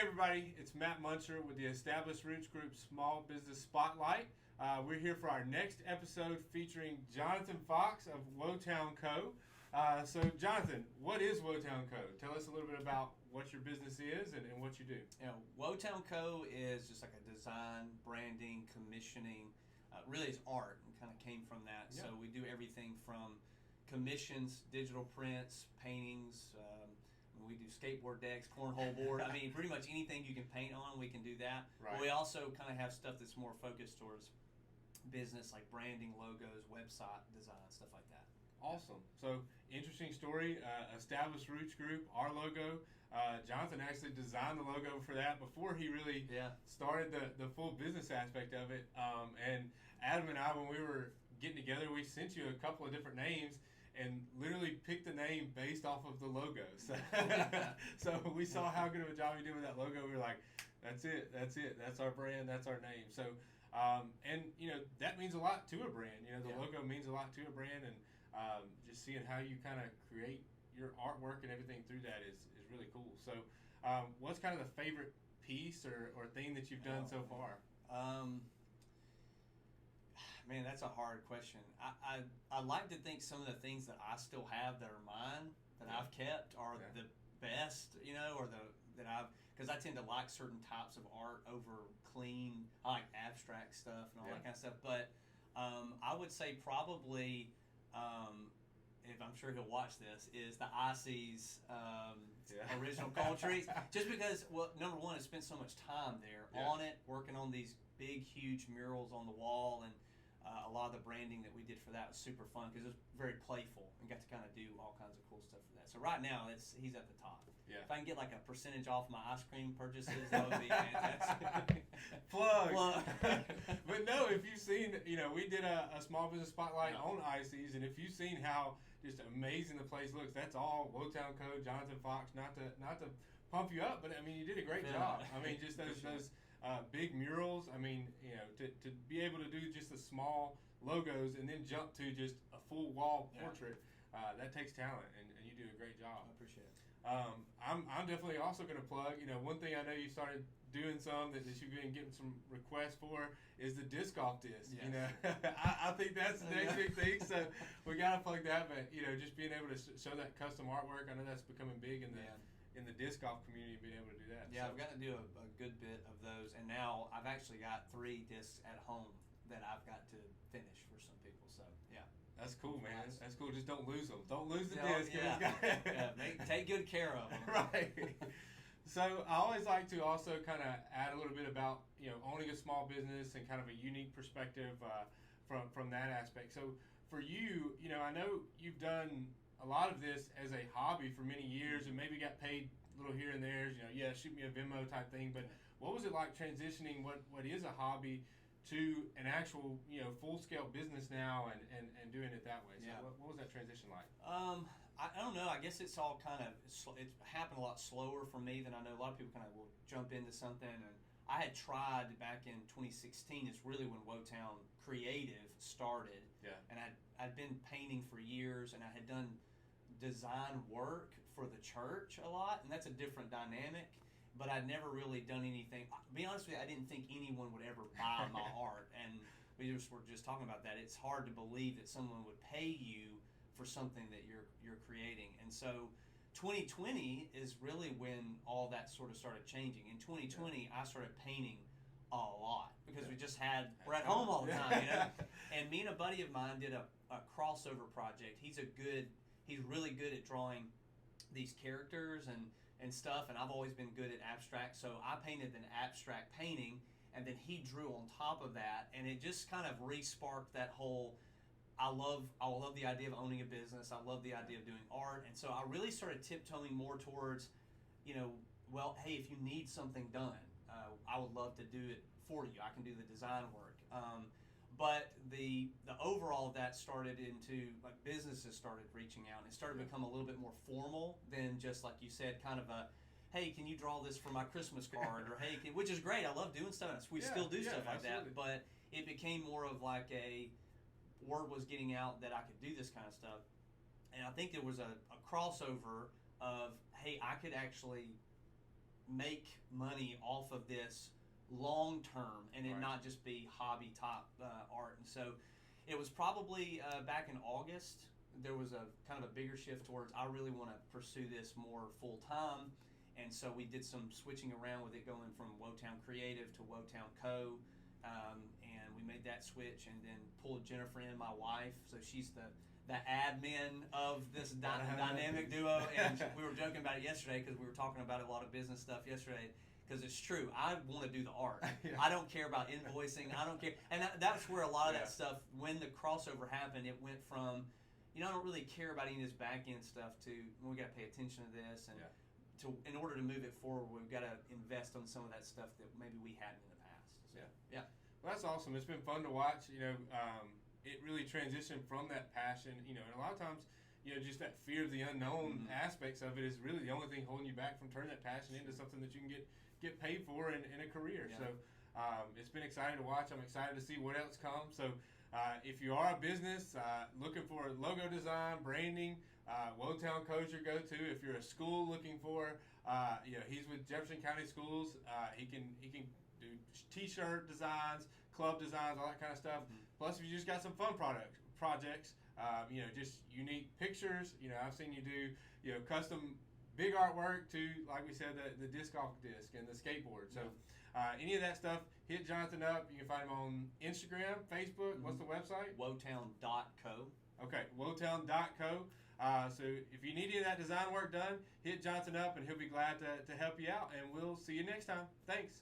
everybody, it's Matt Muncher with the Established Roots Group Small Business Spotlight. We're here for our next episode featuring Jonathan Fox of Wotown Co. So Jonathan, what is Wotown Co? Tell us a little bit about what your business is and what you do. Wotown Co is just like a design, branding, commissioning. Really, it's art and kind of came from that. Yeah. So we do everything from commissions, digital prints, paintings. We do skateboard decks, cornhole board. I mean, pretty much anything you can paint on, we can do that. Right. But we also kind of have stuff that's more focused towards business, like branding, logos, website design, stuff like that. Awesome. So, interesting story. Established Roots Group, our logo. Jonathan actually designed the logo for that before he really started the full business aspect of it. And Adam and I, when we were getting together, we sent you a couple of different names and literally picked the name based off of the logo. So we saw how good of a job you did with that logo. We were like, that's it. That's our brand. That's our name. So, and, that means a lot to a brand. The logo means a lot to a brand. And just seeing how you kind of create your artwork and everything through that is really cool. So what's kind of the favorite piece or thing that you've done so far? Man, that's a hard question. I like to think some of the things that I still have that are mine, that I've kept, are the best, or because I tend to like certain types of art over clean. I like abstract stuff and all that kind of stuff. But I would say probably, if I'm sure he'll watch this, is the Icy's original culture. Just because, well, number one, I spent so much time there on it, working on these big, huge murals on the wall, and a lot of the branding that we did for that was super fun because it was very playful and got to kind of do all kinds of cool stuff for that. So right now, he's at the top. Yeah. If I can get like a percentage off my ice cream purchases, that would be fantastic. Plug. But no, if you've seen, we did a small business spotlight on Icy's, and if you've seen how just amazing the place looks, that's all Wotown Co. Jonathan Fox. Not to pump you up, but I mean, you did a great job. I mean, just those big murals. I mean, to be able to do just the small logos and then jump to just a full wall portrait, that takes talent, and you do a great job. I appreciate it. I'm definitely also going to plug, one thing I know you started doing some that you've been getting some requests for is the disc golf disc. Yes. I think that's the next big thing, so we got to plug that, but, just being able to show that custom artwork, I know that's becoming big in the disc golf community, being able to do that. Yeah, I've got to do a good bit of those, and now I've actually got 3 discs at home that I've got to finish for some people, so, yeah. That's cool, man. That's cool. Just don't lose them. Don't lose the disc. Take good care of them. Right. So I always like to also kind of add a little bit about, owning a small business and kind of a unique perspective from that aspect. So for you, I know you've done a lot of this as a hobby for many years and maybe got paid a little here and there, shoot me a Venmo type thing. But what was it like transitioning what is a hobby to an actual, full-scale business now and doing it that way? So what was that transition like? I don't know. I guess it's all kind of, it's happened a lot slower for me than I know. A lot of people kind of will jump into something. And I had tried back in 2016. It's really when Wotown Creative started. Yeah. And I'd been painting for years, and I had done design work for the church a lot, and that's a different dynamic. But I'd never really done anything. To be honest with you, I didn't think anyone would ever buy my art. And we were just talking about that. It's hard to believe that someone would pay you for something that you're creating. And so 2020 is really when all that sort of started changing. In 2020, I started painting a lot because we're at home all the time, And me and a buddy of mine did a crossover project. He's really good at drawing these characters and stuff, and I've always been good at abstract, so I painted an abstract painting, and then he drew on top of that, and it just kind of re-sparked that whole, I love the idea of owning a business, I love the idea of doing art, and so I really started tiptoeing more towards, hey, if you need something done, I would love to do it for you, I can do the design work. But the overall of that started into, like, businesses started reaching out, and it started to become a little bit more formal than just, like you said, kind of a, hey, can you draw this for my Christmas card? Or, hey, which is great. I love doing stuff. We still do stuff like that. But it became more of like word was getting out that I could do this kind of stuff. And I think there was a crossover of, hey, I could actually make money off of this long term and it Right. not just be hobby top art. And so it was probably back in August, there was a kind of a bigger shift towards I really want to pursue this more full time. And so we did some switching around with it, going from Wotown Creative to Wotown Co. And we made that switch, and then pulled Jennifer in, my wife. So she's the admin of this dynamic duo. And we were joking about it yesterday because we were talking about a lot of business stuff yesterday. Because it's true, I want to do the art. Yeah. I don't care about invoicing. I don't care, and that's where a lot of Yeah. that stuff. When the crossover happened, it went from, I don't really care about any of this back end stuff to we got to pay attention to this, and Yeah. in order to move it forward, we've got to invest on some of that stuff that maybe we hadn't in the past. So, yeah. Well, that's awesome. It's been fun to watch. It really transitioned from that passion. And a lot of times, just that fear of the unknown aspects of it is really the only thing holding you back from turning that passion into something that you can get paid for in a career. Yeah. So it's been exciting to watch. I'm excited to see what else comes. So if you are a business looking for logo design, branding, Wotown Co is your go-to. If you're a school looking for, he's with Jefferson County Schools. He can do T-shirt designs, club designs, all that kind of stuff. Plus, if you just got some fun projects, just unique pictures. I've seen you do custom big artwork to, like we said, the disc golf disc and the skateboard. So any of that stuff, hit Jonathan up. You can find him on Instagram, Facebook. What's the website? Wotown.co. Okay, Wotown.co. So if you need any of that design work done, hit Jonathan up and he'll be glad to help you out. And we'll see you next time. Thanks.